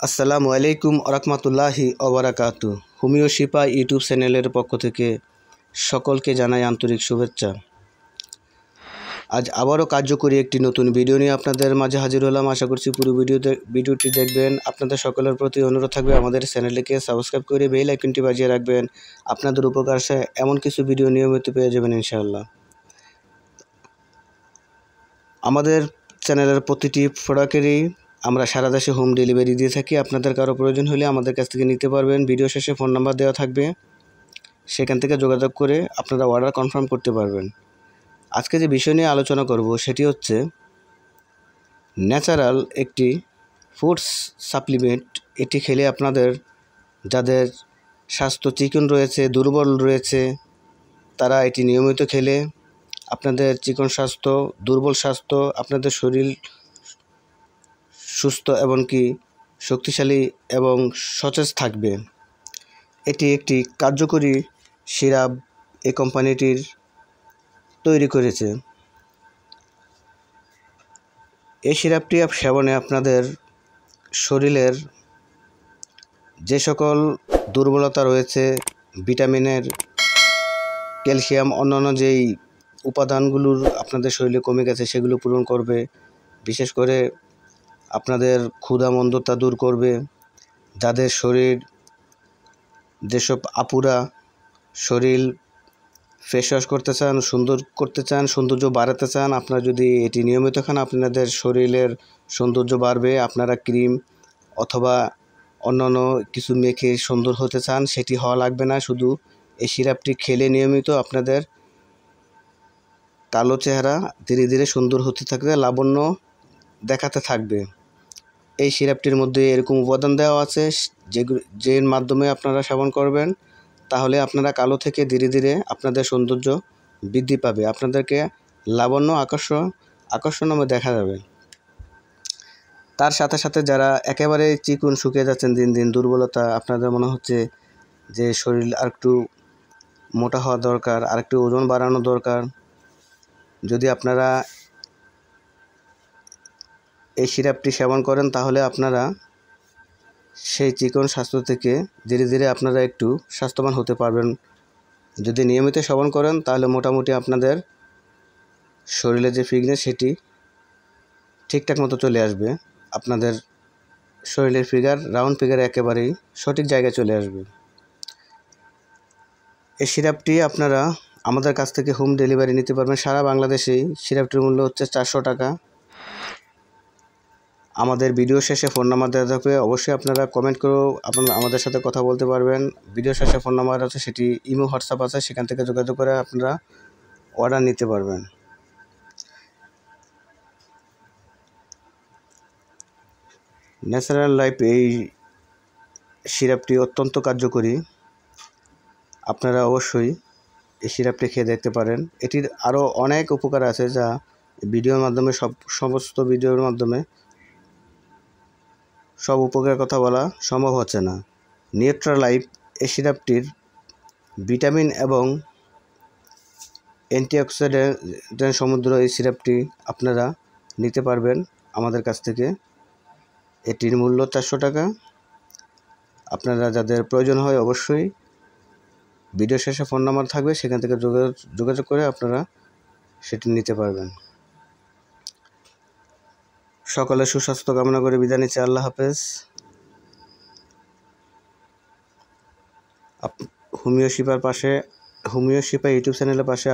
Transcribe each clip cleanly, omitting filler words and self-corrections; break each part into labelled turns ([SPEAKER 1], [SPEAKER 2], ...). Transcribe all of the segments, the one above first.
[SPEAKER 1] আসসালামু আলাইকুম ওরহমাতুল্লাহি ওবারাকাতু। হোমিও শিপা ইউটিউব চ্যানেলের পক্ষ থেকে সকলকে জানাই আন্তরিক শুভেচ্ছা। আজ আবারও কার্যকরী একটি নতুন ভিডিও নিয়ে আপনাদের মাঝে হাজির হলাম। আশা করছি পুরো ভিডিওটি দেখবেন। আপনাদের সকলের প্রতি অনুরোধ থাকবে আমাদের চ্যানেলটিকে সাবস্ক্রাইব করে বেল আইকনটি বাজিয়ে রাখবেন। আপনাদের উপকারে এমন কিছু ভিডিও নিয়মিত পেয়ে যাবেন ইনশাআল্লাহ। আমাদের চ্যানেলের প্রতিটি প্রোডাক্টেরই আমরা সারা দেশে হোম ডেলিভারি দিয়ে থাকি। আপনাদের কারো প্রয়োজন হলে আমাদের কাছ থেকে নিতে পারবেন। ভিডিও শেষে ফোন নাম্বার দেওয়া থাকবে, সেখান থেকে যোগাযোগ করে আপনারা অর্ডার কনফার্ম করতে পারবেন। আজকে যে বিষয় নিয়ে আলোচনা করব সেটি হচ্ছে ন্যাচারাল একটি ফুডস সাপ্লিমেন্ট। এটি খেলে আপনাদের যাদের স্বাস্থ্য চিকন রয়েছে, দুর্বল রয়েছে, তারা এটি নিয়মিত খেলে আপনাদের চিকন স্বাস্থ্য, দুর্বল স্বাস্থ্য, আপনাদের শরীর সুস্থ এবং কি শক্তিশালী এবং সতেজ থাকবে। এটি একটি কার্যকরী সিরাপ এই কোম্পানিটির তৈরি করেছে। এই সিরাপটি সেবনে আপনাদের শরীরের যে সকল দুর্বলতা রয়েছে, ভিটামিনের, ক্যালসিয়াম, অন্যান্য যেই উপাদানগুলোর আপনাদের শরীরে কমে গেছে সেগুলো পূরণ করবে। বিশেষ করে আপনাদের ক্ষুধা মন্দতা দূর করবে। যাদের শরীর, যেসব আপুরা শরীর ফেস ওয়াশ করতে চান, সুন্দর করতে চান, সৌন্দর্য বাড়াতে চান, আপনারা যদি এটি নিয়মিত খান আপনাদের শরীরের সৌন্দর্য বাড়বে। আপনারা ক্রিম অথবা অন্যান্য কিছু মেখে সুন্দর হতে চান, সেটি হওয়া লাগবে না। শুধু এই সিরাপটি খেলে নিয়মিত আপনাদের কালো চেহারা ধীরে ধীরে সুন্দর হতে থাকবে, লাবণ্য দেখাতে থাকবে। এই সিরাপটির মধ্যে এরকম উপাদান দেওয়া আছে যের মাধ্যমে আপনারা সেবন করবেন, তাহলে আপনারা কালো থেকে ধীরে ধীরে আপনাদের সৌন্দর্য বৃদ্ধি পাবে, আপনাদেরকে লাবণ্য আকর্ষণীয় দেখা যাবে। তার সাথে সাথে যারা একেবারে চিকন শুকিয়ে যাচ্ছেন, দিন দিন দুর্বলতা, আপনাদের মনে হচ্ছে যে শরীর আরেকটু মোটা হওয়া দরকার, আরেকটু ওজন বাড়ানো দরকার, যদি আপনারা এই সিরাপটি সেবন করেন তাহলে আপনারা সেই চিকন স্বাস্থ্য থেকে ধীরে ধীরে আপনারা একটু স্বাস্থ্যবান হতে পারবেন। যদি নিয়মিত সেবন করেন তাহলে মোটামুটি আপনাদের শরীরে যে ফিটনেস সেটি ঠিকঠাক মতো চলে আসবে। আপনাদের শরীরের ফিগার, রাউন্ড ফিগার একেবারেই সঠিক জায়গায় চলে আসবে। এই সিরাপটি আপনারা আমাদের কাছ থেকে হোম ডেলিভারি নিতে পারবেন সারা বাংলাদেশেই। সিরাপটির মূল্য হচ্ছে 400 টাকা। আমাদের ভিডিও শেষে ফোন নাম্বার দেওয়া থাকবে, অবশ্যই আপনারা কমেন্ট করেও আপনারা আমাদের সাথে কথা বলতে পারবেন। ভিডিও শেষে ফোন নাম্বার আছে, সেটি ইমো, হোয়াটসঅ্যাপ আছে, সেখান থেকে যোগাযোগ করে আপনারা অর্ডার নিতে পারবেন। ন্যাচারাল লাইফ এই সিরাপটি অত্যন্ত কার্যকরী। আপনারা অবশ্যই এই সিরাপটি খেয়ে দেখতে পারেন। এটির আরও অনেক উপকার আছে যা ভিডিওর মাধ্যমে সমস্ত ভিডিওর মাধ্যমে সব উপকারের কথা বলা সম্ভব হচ্ছে না। নিউট্রা লাইফ এই সিরাপটির ভিটামিন এবং অ্যান্টিঅক্সিডেন্ট সমৃদ্ধ এই সিরাপটি আপনারা নিতে পারবেন আমাদের কাছ থেকে। এটির মূল্য 400 টাকা। আপনারা যাদের প্রয়োজন হয় অবশ্যই ভিডিও শেষে ফোন নাম্বার থাকবে, সেখান থেকে যোগাযোগ করে আপনারা সেটি নিতে পারবেন। সকলের সুস্বাস্থ্য কামনা করে বিদায় নিচ্ছি। আল্লাহ হাফেজ। হোমিও শিপা ইউটিউব চ্যানেলের পাশে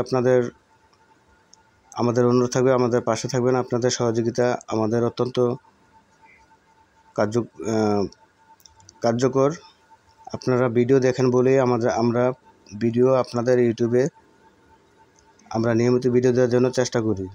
[SPEAKER 1] আমাদের অনুরোধ থাকবে, আমাদের পাশে থাকবেন। আপনাদের সহযোগিতা আমাদের অত্যন্ত কার্যকর। আপনারা ভিডিও দেখেন বলেই আমরা ভিডিও আপনাদের ইউটিউবে আমরা নিয়মিত ভিডিও দেওয়ার জন্য চেষ্টা করি।